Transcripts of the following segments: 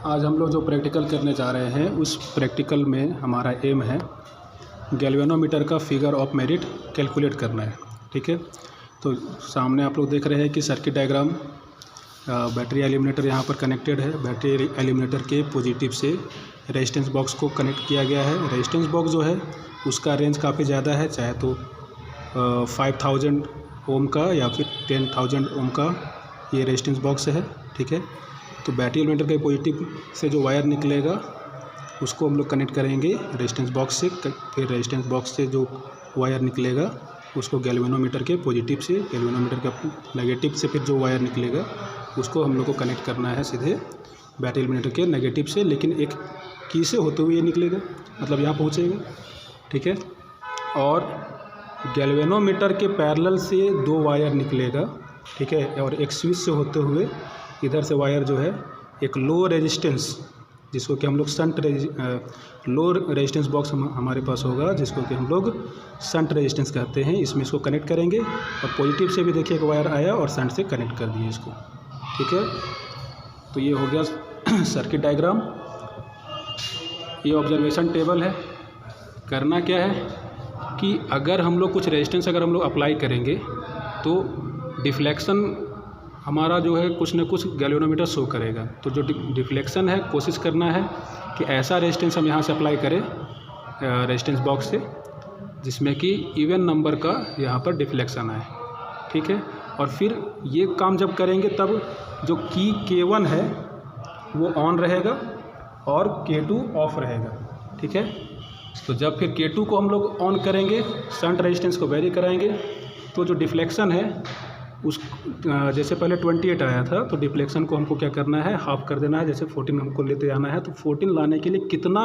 आज हम लोग जो प्रैक्टिकल करने जा रहे हैं उस प्रैक्टिकल में हमारा एम है गैल्वेनोमीटर का फिगर ऑफ मेरिट कैलकुलेट करना है। ठीक है, तो सामने आप लोग देख रहे हैं कि सर्किट डायग्राम, बैटरी एलिमिनेटर यहाँ पर कनेक्टेड है। बैटरी एलिमिनेटर के पॉजिटिव से रेजिस्टेंस बॉक्स को कनेक्ट किया गया है। रेजिस्टेंस बॉक्स जो है उसका रेंज काफ़ी ज़्यादा है, चाहे तो 5000 ओम का या फिर 10,000 ओम का ये रेजिस्टेंस बॉक्स है। ठीक है, तो बैटरी एलिमिनेटर के पॉजिटिव से जो वायर निकलेगा उसको हम लोग कनेक्ट करेंगे रेजिस्टेंस बॉक्स से। फिर रेजिस्टेंस बॉक्स से जो वायर निकलेगा उसको गैल्वेनोमीटर के पॉजिटिव से, गैल्वेनोमीटर का नेगेटिव से फिर जो वायर निकलेगा उसको हम लोग को कनेक्ट करना है सीधे बैटरी एलिमिनेटर के नेगेटिव से, लेकिन एक की से होते हुए ये निकलेगा, मतलब यहाँ पहुँचेगा। ठीक है, और गैल्वेनोमीटर के पैरेलल से 2 वायर निकलेगा। ठीक है, और एक स्विच से होते हुए इधर से वायर जो है एक लो रेजिस्टेंस, जिसको कि हम लोग लो रेजिस्टेंस बॉक्स हमारे पास होगा, जिसको कि हम लोग शंट रेजिस्टेंस कहते हैं, इसमें इसको कनेक्ट करेंगे। और पॉजिटिव से भी देखिए एक वायर आया और शंट से कनेक्ट कर दिए इसको। ठीक है, तो ये हो गया सर्किट डायग्राम। ये ऑब्जर्वेशन टेबल है। करना क्या है कि अगर हम लोग कुछ रेजिस्टेंस अगर हम लोग अप्लाई करेंगे तो डिफ्लेक्शन हमारा जो है कुछ न कुछ गैल्वेनोमीटर शो करेगा। तो जो डिफ्लेक्शन है, कोशिश करना है कि ऐसा रेजिस्टेंस हम यहाँ से अप्लाई करें रेजिस्टेंस बॉक्स से जिसमें कि इवन नंबर का यहाँ पर डिफ्लेक्शन आए। ठीक है, और फिर ये काम जब करेंगे तब जो की K1 है वो ऑन रहेगा और K2 ऑफ रहेगा। ठीक है, तो जब फिर K2 को हम लोग ऑन करेंगे, शंट रेजिस्टेंस को वेरी कराएंगे, तो जो डिफ्लेक्शन है उस जैसे पहले 28 आया था तो डिफ्लेक्शन को हमको क्या करना है, हाफ कर देना है। जैसे 14 हमको लेते आना है तो 14 लाने के लिए कितना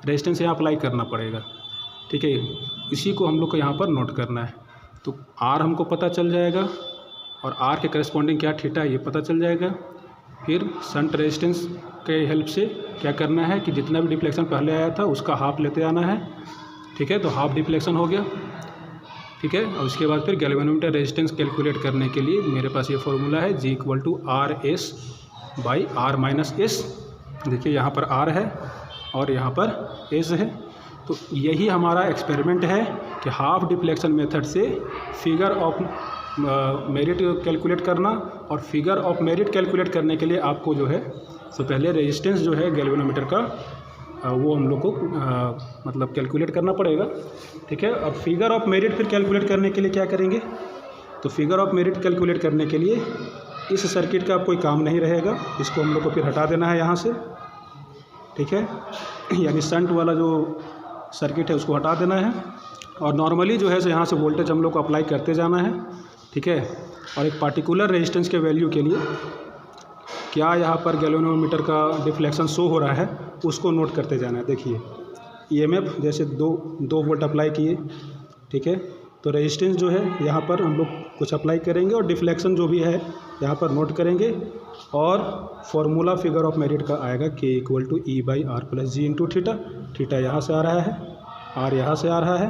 रेजिस्टेंस यहाँ अप्लाई करना पड़ेगा। ठीक है, इसी को हम लोग को यहाँ पर नोट करना है। तो R हमको पता चल जाएगा और R के करस्पॉन्डिंग क्या थीटा ये पता चल जाएगा। फिर शंट रेजिस्टेंस के हेल्प से क्या करना है कि जितना भी डिफ्लेक्शन पहले आया था उसका हाफ लेते आना है। ठीक है, तो हाफ डिफ्लेक्शन हो गया। ठीक है, और उसके बाद फिर गैल्वेनोमीटर रेजिस्टेंस कैलकुलेट करने के लिए मेरे पास ये फॉर्मूला है G = RS/R-S। देखिए यहाँ पर R है और यहाँ पर S है। तो यही हमारा एक्सपेरिमेंट है कि हाफ डिफ्लेक्शन मेथड से फिगर ऑफ मेरिट कैलकुलेट करना। और फिगर ऑफ मेरिट कैलकुलेट करने के लिए आपको जो है तो पहले रेजिस्टेंस जो है गैल्वेनोमीटर का वो हम लोग को मतलब कैलकुलेट करना पड़ेगा। ठीक है, अब फिगर ऑफ मेरिट फिर कैलकुलेट करने के लिए क्या करेंगे, तो फिगर ऑफ मेरिट कैलकुलेट करने के लिए इस सर्किट का कोई काम नहीं रहेगा, इसको हम लोग को फिर हटा देना है यहाँ से। ठीक है, यानी शंट वाला जो सर्किट है उसको हटा देना है और नॉर्मली जो है सो यहाँ से वोल्टेज हम लोग को अप्लाई करते जाना है। ठीक है, और एक पार्टिकुलर रेजिस्टेंस के वैल्यू के लिए क्या यहाँ पर गैल्वेनोमीटर का डिफ्लेक्शन शो हो रहा है उसको नोट करते जाना है। देखिए EMF जैसे 2 वोल्ट अप्लाई किए। ठीक है, तो रेजिस्टेंस जो है यहाँ पर हम लोग कुछ अप्लाई करेंगे और डिफ्लेक्शन जो भी है यहाँ पर नोट करेंगे। और फॉर्मूला फिगर ऑफ मेरिट का आएगा K = E/R + G × theta. Theta यहाँ से आ रहा है, R यहाँ से आ रहा है।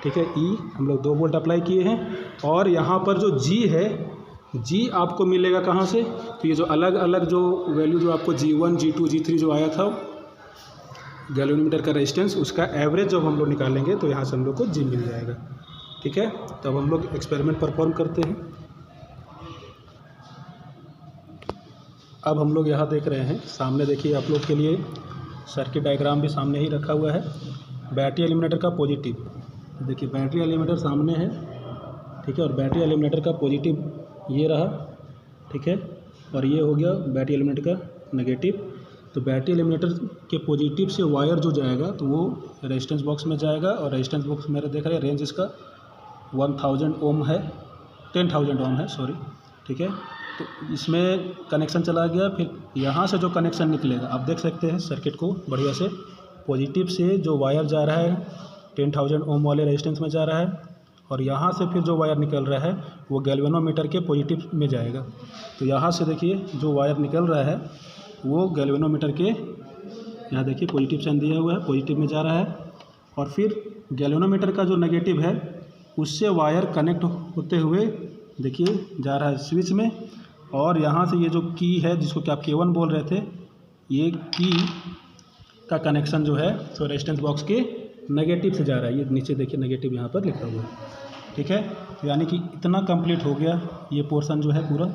ठीक है, E हम लोग 2 वोल्ट अप्लाई किए हैं और यहाँ पर जो G है, G आपको मिलेगा कहाँ से, तो ये जो अलग अलग जो वैल्यू जो आपको G1, G2, G3 जो आया था गैल्वेनोमीटर का रेजिस्टेंस, उसका एवरेज जब हम लोग निकालेंगे तो यहाँ से हम लोग को G मिल जाएगा। ठीक है, तो अब हम लोग एक्सपेरिमेंट परफॉर्म करते हैं। अब हम लोग यहाँ देख रहे हैं सामने, देखिए आप लोग के लिए सर्किट डायग्राम भी सामने ही रखा हुआ है। बैटरी एलिमिनेटर का पॉजिटिव, देखिए बैटरी एलिमिनेटर सामने है। ठीक है, और बैटरी एलिमिनेटर का पॉजिटिव ये रहा। ठीक है, और ये हो गया बैटरी एलिमिनेटर का नेगेटिव। तो बैटरी एलिमिनेटर के पॉजिटिव से वायर जो जाएगा तो वो रेजिस्टेंस बॉक्स में जाएगा और रेजिस्टेंस बॉक्स मेरे देख रहे हैं रेंज इसका 1000 ओम है, 10,000 ओम है, सॉरी। ठीक है, तो इसमें कनेक्शन चला गया। फिर यहाँ से जो कनेक्शन निकलेगा आप देख सकते हैं सर्किट को बढ़िया से, पॉजिटिव से जो वायर जा रहा है 10,000 ओम वाले रेजिस्टेंस में जा रहा है और यहाँ से फिर जो वायर निकल रहा है वो गैल्वेनोमीटर के पॉजिटिव में जाएगा। तो यहाँ से देखिए जो वायर निकल रहा है वो गैल्वेनोमीटर के, यहाँ देखिए पॉजिटिव साइन दिया हुआ है, पॉजिटिव में जा रहा है। और फिर गैल्वेनोमीटर का जो नेगेटिव है उससे वायर कनेक्ट होते हुए देखिए जा रहा है स्विच में और यहाँ से ये जो की है जिसको कि आप K1 बोल रहे थे, ये की का कनेक्शन जो है सो रेजिस्टेंस बॉक्स के नेगेटिव से जा रहा है। ये नीचे देखिए नेगेटिव यहाँ पर लिखा हुआ है, ठीक है। यानी कि इतना कंप्लीट हो गया ये पोर्शन जो है पूरा,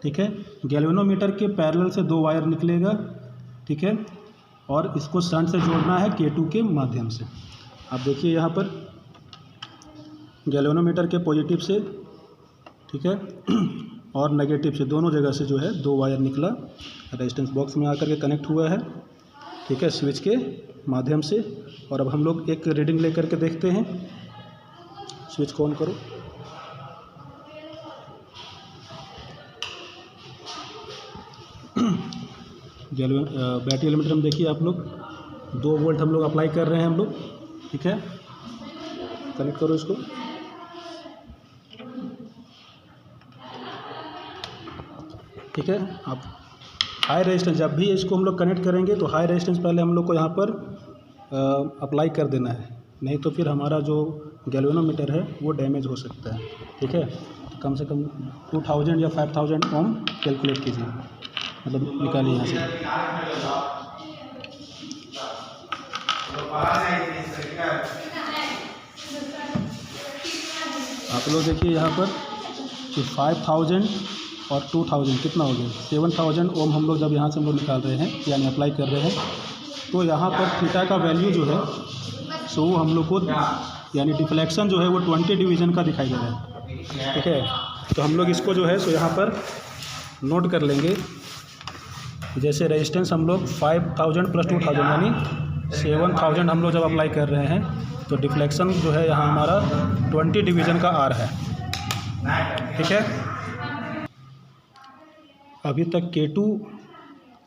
ठीक है। गैल्वेनोमीटर के पैरेलल से 2 वायर निकलेगा, ठीक है, और इसको शंट से जोड़ना है K2 के माध्यम से। आप देखिए यहाँ पर गैल्वेनोमीटर के पॉजिटिव से, ठीक है, और नेगेटिव से दोनों जगह से जो है 2 वायर निकला, रेजिस्टेंस बॉक्स में आकर के कनेक्ट हुआ है, ठीक है, स्विच के माध्यम से। और अब हम लोग एक रीडिंग लेकर के देखते हैं। स्विच को ऑन करो। बैटरी एलिमेंटर में देखिए आप लोग 2 वोल्ट हम लोग अप्लाई कर रहे हैं हम लोग, ठीक है। कनेक्ट करो इसको। ठीक है। अब हाई रेजिस्टेंस, जब भी इसको हम लोग कनेक्ट करेंगे तो हाई रेजिस्टेंस पहले हम लोग को यहाँ पर अप्लाई कर देना है, नहीं तो फिर हमारा जो गैल्वेनोमीटर है वो डैमेज हो सकता है, ठीक है। कम से कम 2000 या 5000 ओम कैलकुलेट कीजिए, मतलब निकालिए यहाँ से। आप लोग देखिए यहाँ पर कि 5000 और 2000 कितना हो गया, 7000 ओम हम लोग जब यहाँ से हम लोग निकाल रहे हैं यानी अप्लाई कर रहे हैं, तो यहाँ पर थीटा का वैल्यू जो है सो वो हम लोग को यानी डिफ्लेक्शन जो है वो 20 डिवीज़न का दिखाई दे रहा है, ठीक है। तो हम लोग इसको जो है सो यहाँ पर नोट कर लेंगे। जैसे रेजिस्टेंस हम लोग 5000 प्लस 2000 यानी 7000 हम लोग जब अप्लाई कर रहे हैं तो डिफ्लेक्शन जो है यहाँ हमारा 20 डिवीज़न का आर है, ठीक है। अभी तक K2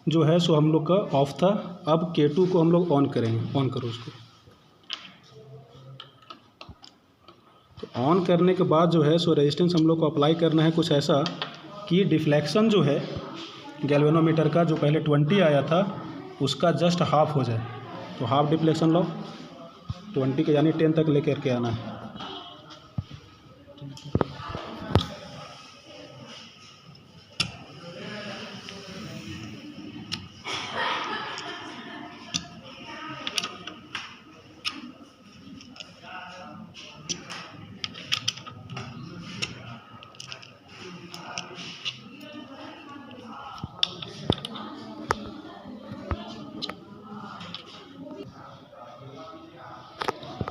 जो है सो हम लोग का ऑफ था, अब K2 को हम लोग ऑन करेंगे। ऑन करो उसको। तो ऑन करने के बाद जो है सो रेजिस्टेंस हम लोग को अप्लाई करना है कुछ ऐसा कि डिफ्लेक्शन जो है गैल्वेनोमीटर का जो पहले 20 आया था उसका जस्ट हाफ हो जाए। तो हाफ डिफ्लेक्शन लो 20 के यानी 10 तक लेकर के आना है।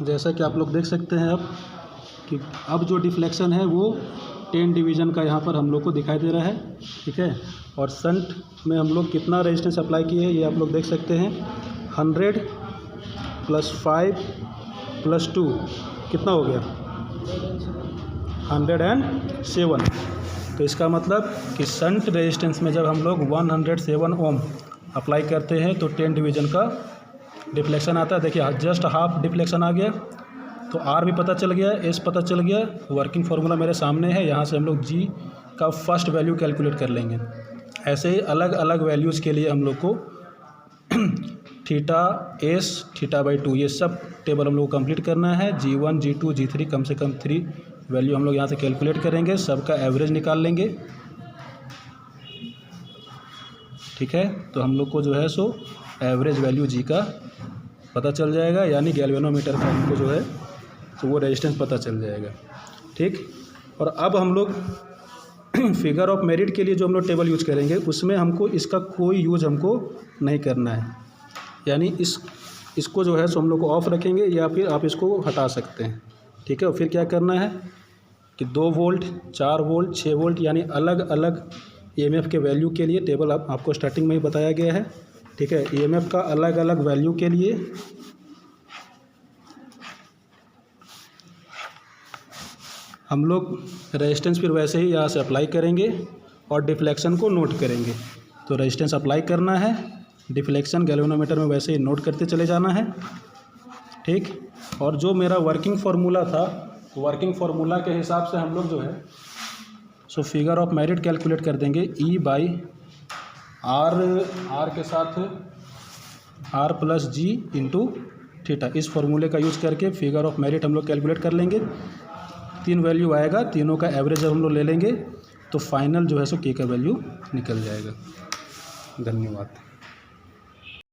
जैसा कि आप लोग देख सकते हैं अब कि अब जो डिफ्लेक्शन है वो 10 डिवीज़न का यहाँ पर हम लोग को दिखाई दे रहा है, ठीक है। और शंट में हम लोग कितना रेजिस्टेंस अप्लाई किए हैं ये आप लोग देख सकते हैं। 100 + 5 + 2 कितना हो गया, 107। तो इसका मतलब कि शंट रेजिस्टेंस में जब हम लोग 107 ओम अप्लाई करते हैं तो 10 डिवीज़न का डिफ्लेक्शन आता है। देखिए जस्ट हाफ डिफ्लेक्शन आ गया। तो आर भी पता चल गया, एस पता चल गया, वर्किंग फार्मूला मेरे सामने है। यहाँ से हम लोग जी का फर्स्ट वैल्यू कैलकुलेट कर लेंगे। ऐसे ही अलग अलग वैल्यूज़ के लिए हम लोग को थीटा एस θ/2 ये सब टेबल हम लोग को कंप्लीट करना है। G1 G2 G3 कम से कम 3 वैल्यू हम लोग यहाँ से कैलकुलेट करेंगे, सबका एवरेज निकाल लेंगे, ठीक है। तो हम लोग को जो है सो एवरेज वैल्यू जी का पता चल जाएगा, यानी गैल्वेनोमीटर का हमको जो है तो वो रेजिस्टेंस पता चल जाएगा, ठीक। और अब हम लोग फिगर ऑफ मेरिट के लिए जो हम लोग टेबल यूज करेंगे उसमें हमको इसका कोई यूज हमको नहीं करना है, यानी इसको जो है सो हम लोग को ऑफ रखेंगे या फिर आप इसको हटा सकते हैं, ठीक है। और फिर क्या करना है कि 2 वोल्ट 4 वोल्ट 6 वोल्ट यानी अलग अलग EMF के वैल्यू के लिए टेबल आपको स्टार्टिंग में ही बताया गया है, ठीक है। EMF का अलग अलग वैल्यू के लिए हम लोग रेजिस्टेंस फिर वैसे ही यहाँ से अप्लाई करेंगे और डिफ्लेक्शन को नोट करेंगे। तो रेजिस्टेंस अप्लाई करना है, डिफ्लेक्शन गैल्वेनोमीटर में वैसे ही नोट करते चले जाना है, ठीक। और जो मेरा वर्किंग फार्मूला था, वर्किंग फार्मूला के हिसाब से हम लोग जो है so figure of merit calculate कर देंगे। E/R के साथ R + G × थीटा, इस फार्मूले का यूज़ करके फिगर ऑफ मेरिट हम लोग कैलकुलेट कर लेंगे। 3 वैल्यू आएगा, तीनों का एवरेज जब हम लोग ले लेंगे तो फाइनल जो है सो K का वैल्यू निकल जाएगा। धन्यवाद।